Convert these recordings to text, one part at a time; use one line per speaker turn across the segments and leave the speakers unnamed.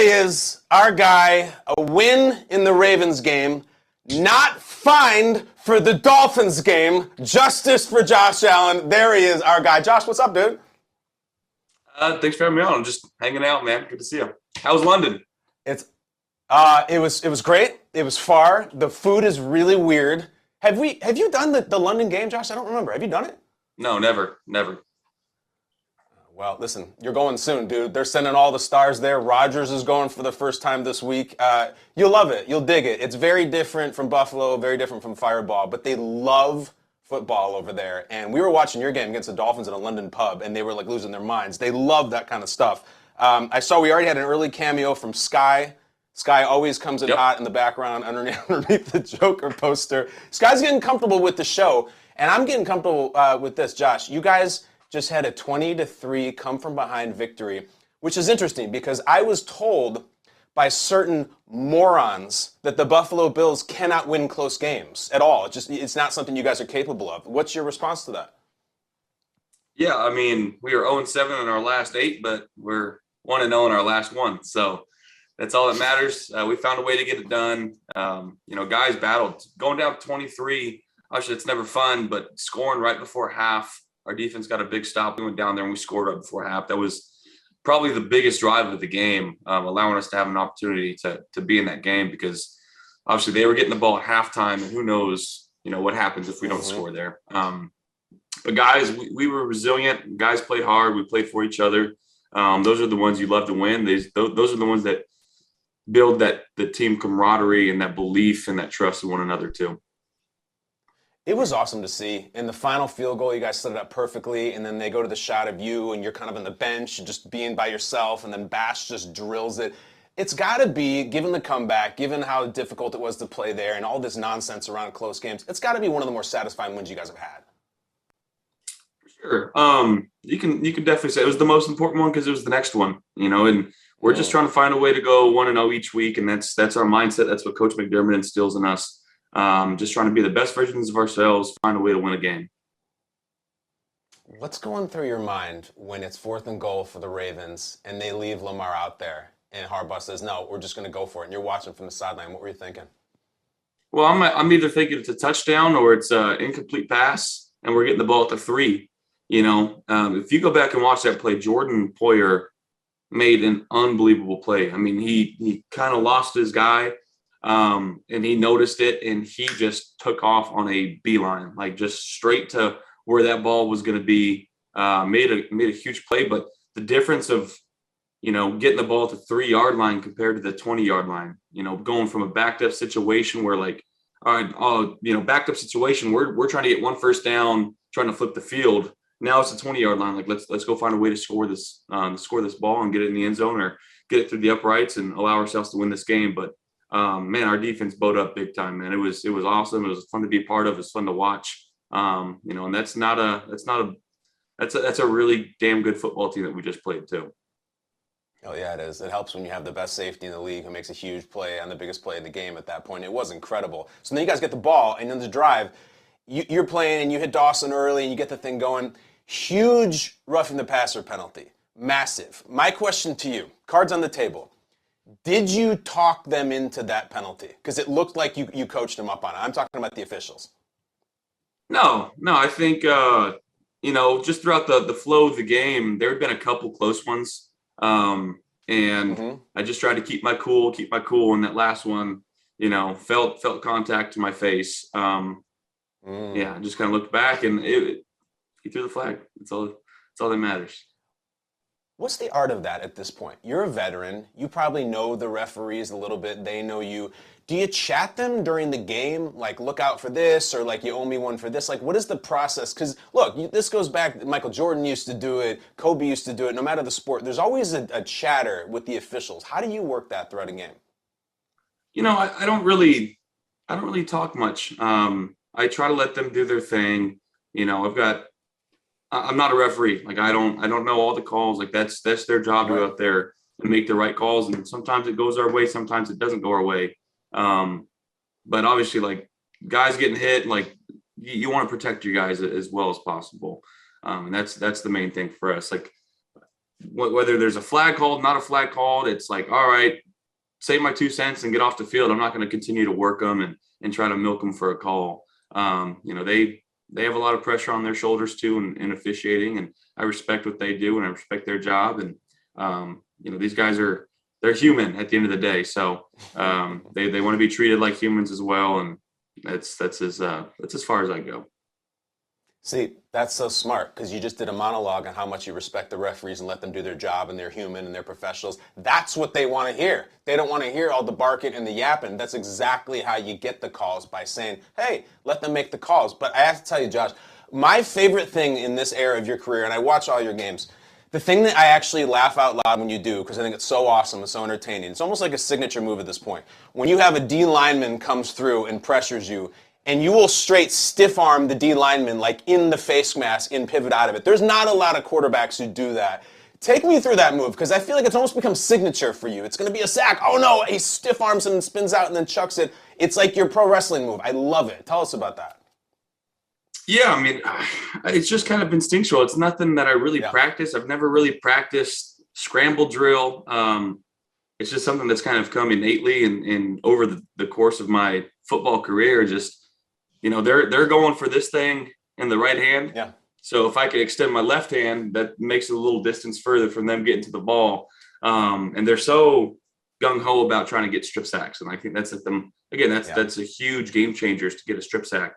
he is, our guy, a win in the Ravens game, not fined for the Dolphins game, justice for Josh Allen. There he is, our guy. Josh, what's up, dude?
Thanks for having me on. I'm just hanging out, man. Good to see you. How was London?
It was great. It was far. The food is really weird. Have you done the London game, Josh? I don't remember. Have you done it?
No, never.
Well, listen, you're going soon, dude. They're sending all the stars there. Rodgers is going for the first time this week. You'll love it. You'll dig it. It's very different from Buffalo, very different from Fireball, but they love football over there. And we were watching your game against the Dolphins in a London pub, and they were like losing their minds. They love that kind of stuff. I saw we already had an early cameo from Sky. Sky always comes in hot in the background underneath the Joker poster. Sky's getting comfortable with the show, and I'm getting comfortable with this. Josh, you guys just had a 20-3 come from behind victory, which is interesting because I was told by certain morons that the Buffalo Bills cannot win close games at all. It's not something you guys are capable of. What's your response to that?
Yeah, I mean, we are 0-7 in our last 8, but we're 1-0 in our last 1. So that's all that matters. We found a way to get it done. Guys battled. Going down 23, obviously it's never fun, but scoring right before half, our defense got a big stop. We went down there and we scored right before half. That was probably the biggest drive of the game, allowing us to have an opportunity to be in that game because obviously they were getting the ball at halftime, and who knows, what happens if we don't score there. But guys, we were resilient. Guys played hard. We played for each other. Those are the ones you love to win. Those are the ones that build the team camaraderie and that belief and that trust in one another too.
It was awesome to see. In the final field goal, you guys set it up perfectly, and then they go to the shot of you, and you're kind of on the bench, just being by yourself, and then Bash just drills it. It's got to be, given the comeback, given how difficult it was to play there, and all this nonsense around close games, it's got to be one of the more satisfying wins you guys have had.
For sure. You can definitely say it was the most important one because it was the next one, and we're just trying to find a way to go 1-0 each week, and that's our mindset. That's what Coach McDermott instills in us. Just trying to be the best versions of ourselves, find a way to win a game.
What's going through your mind when it's 4th and goal for the Ravens and they leave Lamar out there and Harbaugh says, no, we're just going to go for it, and you're watching from the sideline? What were you thinking?
Well, I'm either thinking it's a touchdown or it's an incomplete pass, and we're getting the ball at the 3. If you go back and watch that play, Jordan Poyer made an unbelievable play. I mean, he kind of lost his guy. And he noticed it, and he just took off on a beeline, like just straight to where that ball was going to be. Made a huge play, but the difference of getting the ball at the 3-yard line compared to the 20-yard line, going from a backed up situation where backed up situation, we're trying to get one first down, trying to flip the field. Now it's a 20-yard line. Like let's go find a way to score this ball and get it in the end zone or get it through the uprights and allow ourselves to win this game. But man, our defense bowed up big time, man. It was awesome. It was fun to be a part of. It's fun to watch. And that's a really damn good football team that we just played too.
Oh yeah, it is. It helps when you have the best safety in the league who makes a huge play on the biggest play in the game at that point. It was incredible. So then you guys get the ball, and then the drive, you're playing and you hit Dawson early and you get the thing going. Huge roughing the passer penalty. Massive. My question to you, cards on the table. Did you talk them into that penalty? Because it looked like you coached them up on it. I'm talking about the officials.
No. I think, just throughout the flow of the game, there had been a couple close ones. I just tried to keep my cool. And that last one, felt contact to my face. I just kind of looked back and he threw the flag. That's all that matters.
What's the art of that at this point? You're a veteran. You probably know the referees a little bit. They know you. Do you chat them during the game? Like, look out for this, or like, you owe me one for this? Like, what is the process? Because, look, this goes back. Michael Jordan used to do it. Kobe used to do it. No matter the sport, there's always a chatter with the officials. How do you work that throughout a game?
I don't really talk much. I try to let them do their thing. I'm not a referee. Like I don't know all the calls. Like that's their job to go out there and make the right calls. And sometimes it goes our way. Sometimes it doesn't go our way. But obviously like guys getting hit, like you want to protect your guys as well as possible. And that's the main thing for us. Like whether there's a flag called, not a flag called, it's like, all right, say my 2 cents and get off the field. I'm not going to continue to work them and try to milk them for a call. They have a lot of pressure on their shoulders too in officiating, and I respect what they do and I respect their job. And these guys they're human at the end of the day, so they want to be treated like humans as well, and that's as far as I go.
See, that's so smart, because you just did a monologue on how much you respect the referees and let them do their job, and they're human and they're professionals. That's what they want to hear. They don't want to hear all the barking and the yapping. That's exactly how you get the calls, by saying, hey, let them make the calls. But I have to tell you, Josh, my favorite thing in this era of your career, and I watch all your games, the thing that I actually laugh out loud when you do, because I think it's so awesome, it's so entertaining, it's almost like a signature move at this point. When you have a D lineman comes through and pressures you, and you will straight stiff arm the D lineman, like in the face mask, in pivot out of it. There's not a lot of quarterbacks who do that. Take me through that move, because I feel like it's almost become signature for you. It's going to be a sack. Oh no, he stiff arms him and spins out and then chucks it. It's like your pro wrestling move. I love it. Tell us about that.
Yeah, I mean, it's just kind of instinctual. It's nothing that I really practice. I've never really practiced scramble drill. It's just something that's kind of come innately and over the course of my football career. Just, they're going for this thing in the right hand. Yeah. So if I could extend my left hand, that makes it a little distance further from them getting to the ball. And they're so gung-ho about trying to get strip sacks. And I think that's that's a huge game changer to get a strip sack.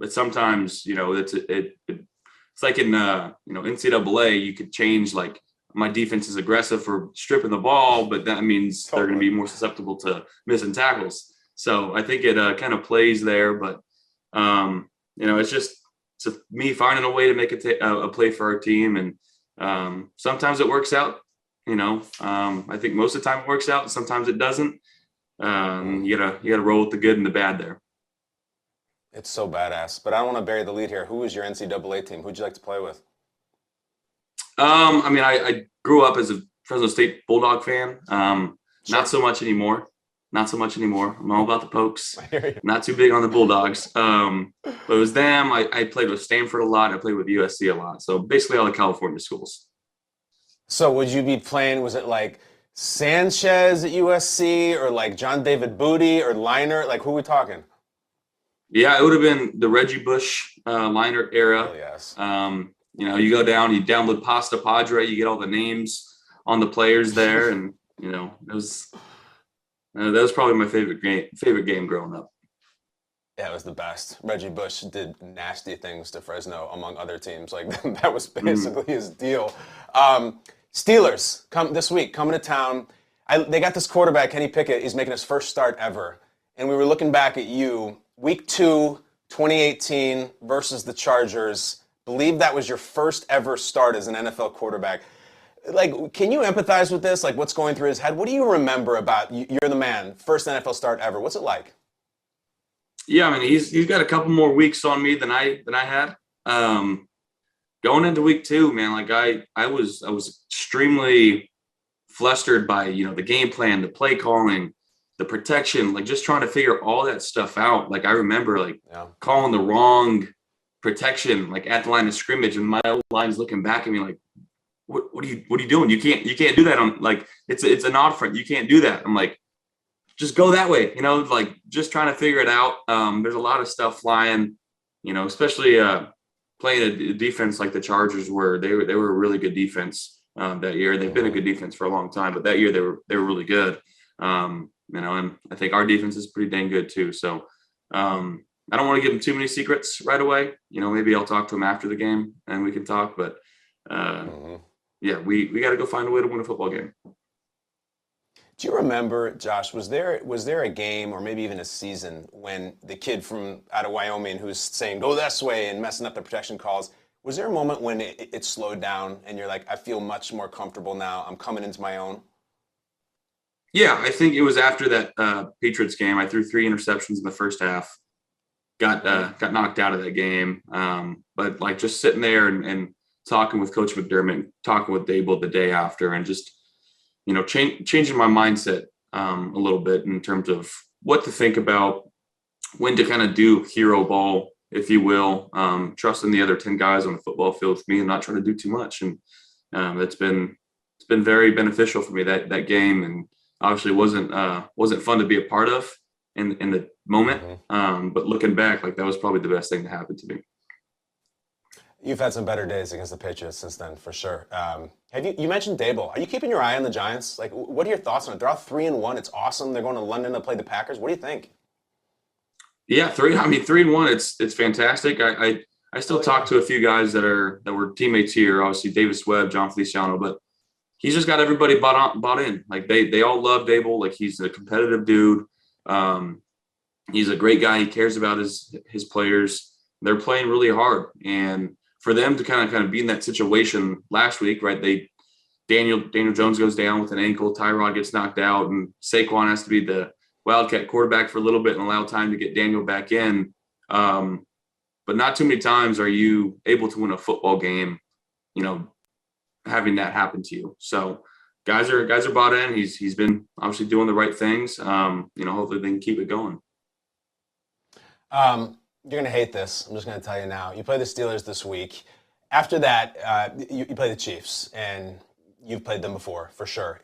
But sometimes, it's like in, Ncaa, you could change, like, my defense is aggressive for stripping the ball, but that means they're going to be more susceptible to missing tackles. So I think it kind of plays there, but, it's just me finding a way to make a play for our team. And sometimes it works out, I think most of the time it works out, and sometimes it doesn't. You gotta roll with the good and the bad there.
It's so badass, but I don't want to bury the lead here. Who was your NCAA team? Who'd you like to play with?
I grew up as a Fresno State Bulldog fan. Not so much anymore. I'm all about the Pokes. Not too big on the Bulldogs. But it was them. I played with Stanford a lot. I played with USC a lot. So basically all the California schools.
So would you be playing, was it like Sanchez at USC or like John David Booty or Liner? Like, who are we talking?
Yeah, it would have been the Reggie Bush Liner era.
Oh, yes.
You go down, you download Pasta Padre, you get all the names on the players there, and that was probably my favorite game growing up.
Yeah, it was the best. Reggie Bush did nasty things to Fresno, among other teams. Like, that was basically his deal. Steelers coming to town. They got this quarterback, Kenny Pickett. He's making his first start ever, and we were looking back at you. Week 2, 2018 versus the Chargers. Believe that was your first ever start as an NFL quarterback. Like, can you empathize with this? Like, what's going through his head? What do you remember about, you're the man, first NFL start ever. What's it like?
Yeah, I mean, he's got a couple more weeks on me than I had. Going into week 2, man, like I was extremely flustered by, the game plan, the play calling, the protection, like just trying to figure all that stuff out. Like I remember calling the wrong protection, like at the line of scrimmage, and my old line's looking back at me like, what are you doing? You can't do that on, like, it's an odd front. You can't do that. I'm like, just go that way, like just trying to figure it out. There's a lot of stuff flying, especially playing a defense like the Chargers were. They were a really good defense that year. They've been a good defense for a long time, but that year they were really good. And I think our defense is pretty dang good too. So I don't want to give him too many secrets right away. Maybe I'll talk to him after the game and we can talk. But yeah, we got to go find a way to win a football game.
Do you remember, Josh, was there a game or maybe even a season when the kid from out of Wyoming who's saying, go this way and messing up the protection calls, was there a moment when it slowed down and you're like, I feel much more comfortable now. I'm coming into my own?
Yeah, I think it was after that Patriots game. I threw 3 interceptions in the first half, got knocked out of that game. But like just sitting there and talking with Coach McDermott, talking with Daboll the day after, and just, changing my mindset a little bit in terms of what to think about, when to kind of do hero ball, if you will, trusting the other 10 guys on the football field with me and not trying to do too much. And It's been very beneficial for me that game, and obviously wasn't fun to be a part of in the moment. But looking back, like that was probably the best thing that happened to me.
You've had some better days against the Patriots since then, for sure. You mentioned Daboll. Are you keeping your eye on the Giants? Like, what are your thoughts on it? They're all 3-1. It's awesome. They're going to London to play the Packers. What do you think?
Yeah, 3-1. It's fantastic. I still talk to a few guys that were teammates here. Obviously, Davis Webb, John Feliciano, but he's just got everybody bought in. Like they all love Daboll. Like he's a competitive dude. He's a great guy. He cares about his players. They're playing really hard, and for them to kind of be in that situation last week, right? Daniel Jones goes down with an ankle. Tyrod gets knocked out, and Saquon has to be the Wildcat quarterback for a little bit and allow time to get Daniel back in. But not too many times are you able to win a football game, having that happen to you. So guys are bought in. He's been obviously doing the right things. Hopefully they can keep it going.
You're going to hate this. I'm just going to tell you now. You play the Steelers this week. After that, you play the Chiefs, and you've played them before, for sure.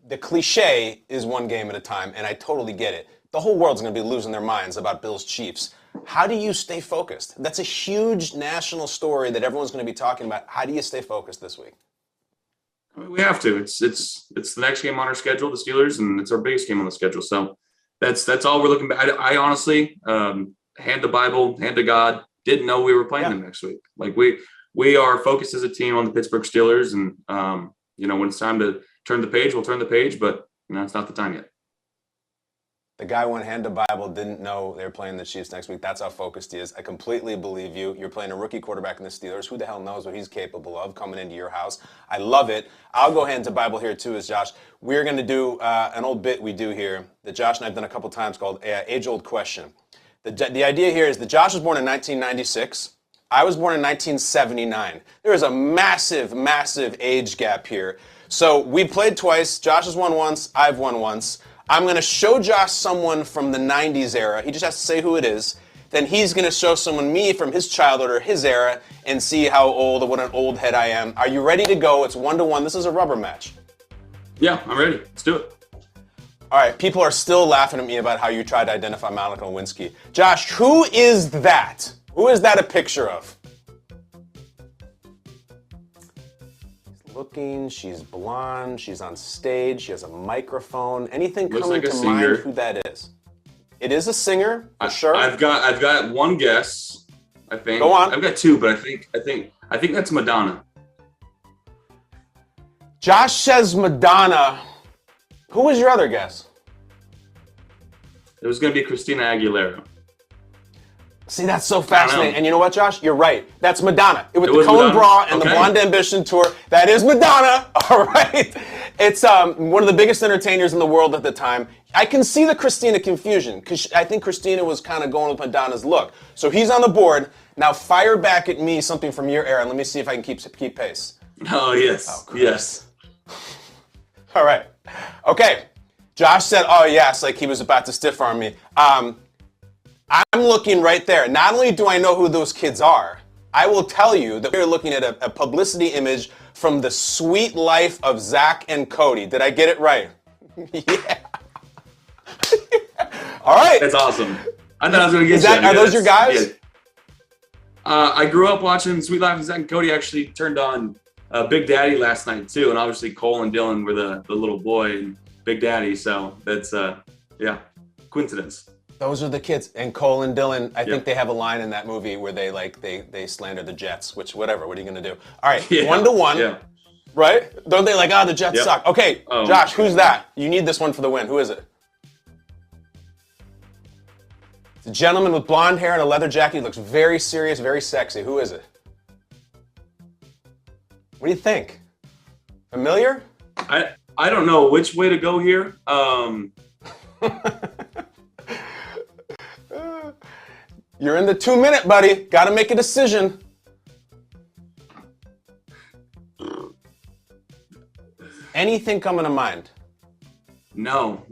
The cliche is one game at a time, and I totally get it. The whole world's going to be losing their minds about Bills Chiefs. How do you stay focused? That's a huge national story that everyone's going to be talking about. How do you stay focused this week?
I mean, we have to. It's the next game on our schedule, the Steelers, and it's our biggest game on the schedule. So that's all we're looking at. I honestly, hand to Bible, hand to God, didn't know we were playing them next week. Like we are focused as a team on the Pittsburgh Steelers, and when it's time to turn the page, we'll turn the page, but it's not the time yet.
The guy went hand to Bible, didn't know they were playing the Chiefs next week. That's how focused he is. I completely believe you. You're playing a rookie quarterback in the Steelers. Who the hell knows what he's capable of coming into your house? I love it. I'll go hand to Bible here too, as Josh. We're going to do an old bit we do here that Josh and I have done a couple times called Age-Old Question. The idea here is that Josh was born in 1996. I was born in 1979. There is a massive, massive age gap here. So we played twice. Josh has won once. I've won once. I'm going to show Josh someone from the 90s era. He just has to say who it is. Then he's going to show someone me from his childhood or his era and see how old or what an old head I am. Are you ready to go? It's 1-1. This is a rubber match.
Yeah, I'm ready. Let's do it.
All right, people are still laughing at me about how you tried to identify Monica Lewinsky. Josh, who is that? Who is that a picture of? Looking, she's blonde, she's on stage, she has a microphone. Anything
Looks
coming
like a
to
singer.
mind who that is? It is a singer, for sure.
I've got one guess, I think.
Go on.
I've got two, but I think that's Madonna.
Josh says Madonna. Who was your other guess?
It was going to be Christina Aguilera.
See, that's so fascinating. And you know what, Josh? You're right. That's Madonna. With the Cone
Madonna?
Bra and the
Okay.
Blonde Ambition tour. That is Madonna. All right. It's one of the biggest entertainers in the world at the time. I can see the Christina confusion because I think Christina was kind of going with Madonna's look. So he's on the board. Now fire back at me something from your era. Let me see if I can keep pace.
Oh, yes. Yes.
All right. Okay. Josh said, oh, yes, like he was about to stiff arm me. I'm looking right there. Not only do I know who those kids are, I will tell you that we're looking at a publicity image from The Sweet Life of Zach and Cody. Did I get it right? Yeah. All right.
That's awesome. I thought I was going to get you.
Are those your guys?
Yeah. I grew up watching Sweet Life of Zach and Cody. Actually turned on Big Daddy last night, too. And obviously Cole and Dylan were the little boy and Big Daddy. So that's, coincidence.
Those are the kids. And Cole and Dylan, I think they have a line in that movie where they slander the Jets, which whatever, what are you going to do? All right, 1-1,
Yeah.
right? Don't they like, the Jets suck. Okay, Josh, who's that? You need this one for the win. Who is it? It's a gentleman with blonde hair and a leather jacket. He looks very serious, very sexy. Who is it? What do you think? Familiar?
I don't know which way to go here.
You're in the 2-minute, buddy. Got to make a decision. Anything coming to mind?
No.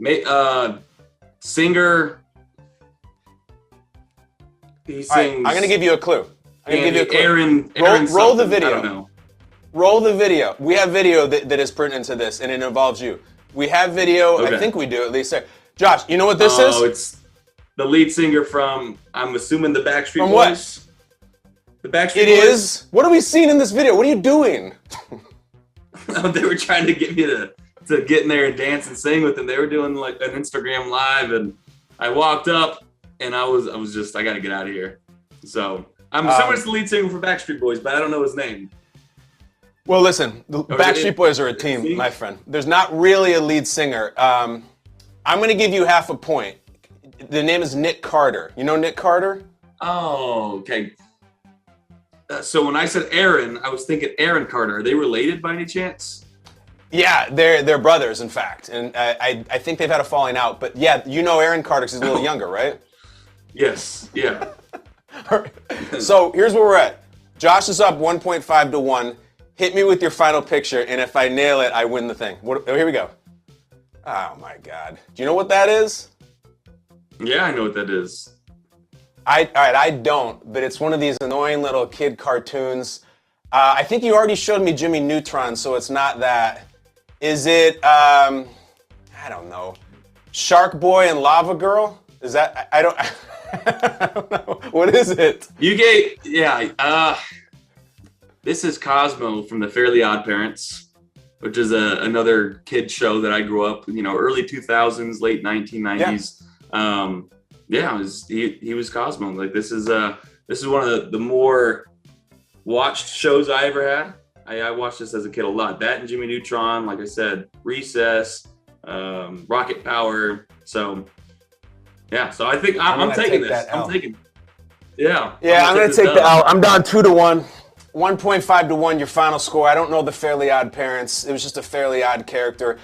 Singer. He sings.
All right, I'm going to give you a clue.
Aaron
roll the video.
I don't know.
Roll the video. We have video that is pertinent to this, and it involves you. We have video.
Okay.
I think we do at least. Josh, you know what this is?
Oh, it's the lead singer from, I'm assuming, the Backstreet
From
Boys. What? The Backstreet
It
Boys?
is. What are we seeing in this video? What are you doing?
They were trying to get me to get in there and dance and sing with them. They were doing like an Instagram live, and I walked up and I was just, I got to get out of here. So I'm assuming it's the lead singer for Backstreet Boys, but I don't know his name.
Well, listen, the Backstreet Boys are a team, my friend. There's not really a lead singer. I'm going to give you half a point. The name is Nick Carter. You know Nick Carter?
Oh, okay. So when I said Aaron, I was thinking Aaron Carter. Are they related by any chance?
Yeah, they're brothers, in fact. And I think they've had a falling out. But yeah, you know Aaron Carter because he's a little younger, right?
Yes, yeah.
All right. So here's where we're at. Josh is up 1.5 to 1. Hit me with your final picture, and if I nail it, I win the thing. Here we go. Oh, my God. Do you know what that is?
Yeah, I know what that is.
All right, I don't, but it's one of these annoying little kid cartoons. I think you already showed me Jimmy Neutron, so it's not that. Is it, I don't know, Shark Boy and Lava Girl? Is that, I don't, I don't know. What is it?
This is Cosmo from the Fairly Oddparents, which is another kid show that I grew up, early 2000s, late 1990s. Yeah. He was Cosmo. Like this is one of the more watched shows I ever had. I watched this as a kid a lot. That and Jimmy Neutron, like I said, Recess, Rocket Power. So yeah, so I think I'm taking this. I'm taking. Yeah.
Yeah, I'm gonna take the L. I'm down 2 to 1. 1.5 to 1, your final score. I don't know the Fairly Odd Parents. It was just a Fairly Odd character.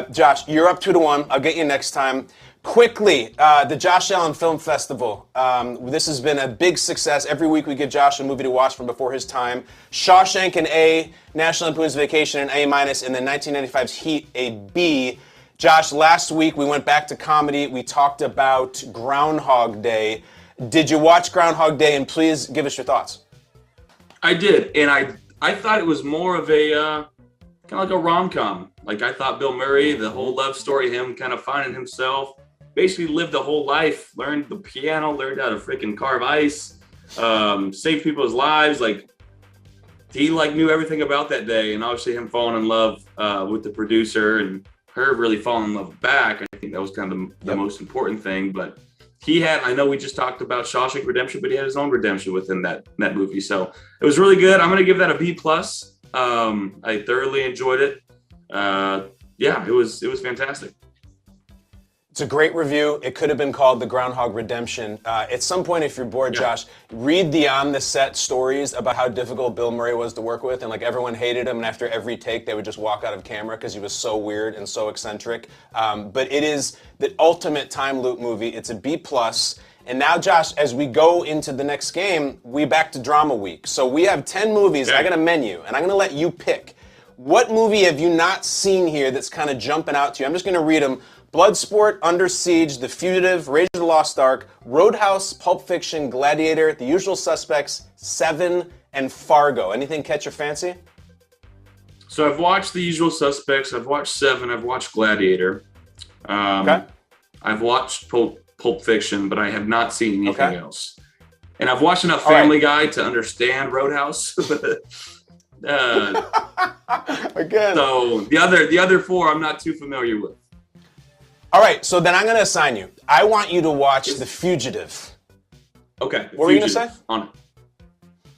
Josh, you're up 2 to 1. I'll get you next time. Quickly, the Josh Allen Film Festival. This has been a big success. Every week we give Josh a movie to watch from before his time. Shawshank an A, National Lampoon's Vacation an A-, and then 1995's Heat a B. Josh, last week we went back to comedy. We talked about Groundhog Day. Did you watch Groundhog Day? And please give us your thoughts.
I did, and I thought it was more of a kind of like a rom-com. Like I thought Bill Murray, the whole love story, him kind of finding himself, basically lived a whole life, learned the piano, learned how to freaking carve ice, save people's lives. Like he knew everything about that day, and obviously him falling in love with the producer and her really falling in love back. I think that was kind of the most important thing, but. I know we just talked about Shawshank Redemption, but he had his own redemption within that movie. So it was really good. I'm going to give that a B+. I thoroughly enjoyed it. Yeah, it was fantastic.
It's a great review. It could have been called The Groundhog Redemption. At some point, if you're bored, Josh, read the on-the-set stories about how difficult Bill Murray was to work with, and everyone hated him, and after every take, they would just walk out of camera because he was so weird and so eccentric. But it is the ultimate time loop movie. It's a B+. And now, Josh, as we go into the next game, we back to Drama Week. So we have 10 movies. I got a menu, and I'm going to let you pick. What movie have you not seen here that's kind of jumping out to you? I'm just going to read them. Bloodsport, Under Siege, The Fugitive, Raiders of the Lost Ark, Roadhouse, Pulp Fiction, Gladiator, The Usual Suspects, Seven, and Fargo. Anything catch your fancy?
So I've watched The Usual Suspects, I've watched Seven, I've watched Gladiator.
Okay.
I've watched Pulp Fiction, but I have not seen anything else. And I've watched enough Family Guy to understand Roadhouse.
Again.
So the other 4 I'm not too familiar with.
All right, so then I'm going to assign you. I want you to watch The Fugitive.
Okay.
What were you going to say?
On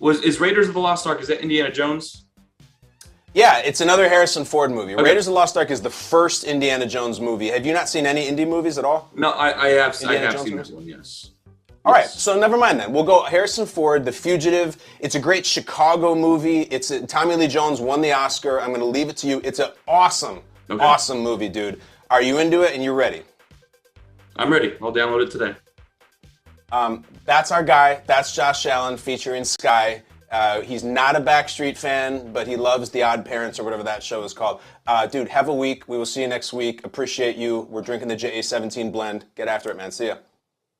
it. Is Raiders of the Lost Ark, is that Indiana Jones?
Yeah, it's another Harrison Ford movie.
Okay.
Raiders of the Lost Ark is the first Indiana Jones movie. Have you not seen any Indie movies at all?
No, I have seen
movies?
this one, yes.
All right, so never mind then. We'll go Harrison Ford, The Fugitive. It's a great Chicago movie. Tommy Lee Jones won the Oscar. I'm going to leave it to you. It's an awesome movie, dude. Are you into it and you're ready?
I'm ready. I'll download it today.
That's our guy. That's Josh Allen featuring Sky. He's not a Backstreet fan, but he loves The Odd Parents or whatever that show is called. Dude, have a week. We will see you next week. Appreciate you. We're drinking the JA17 blend. Get after it, man. See ya.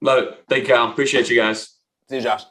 Love it. Thank you, Kyle. Appreciate you guys.
See you, Josh.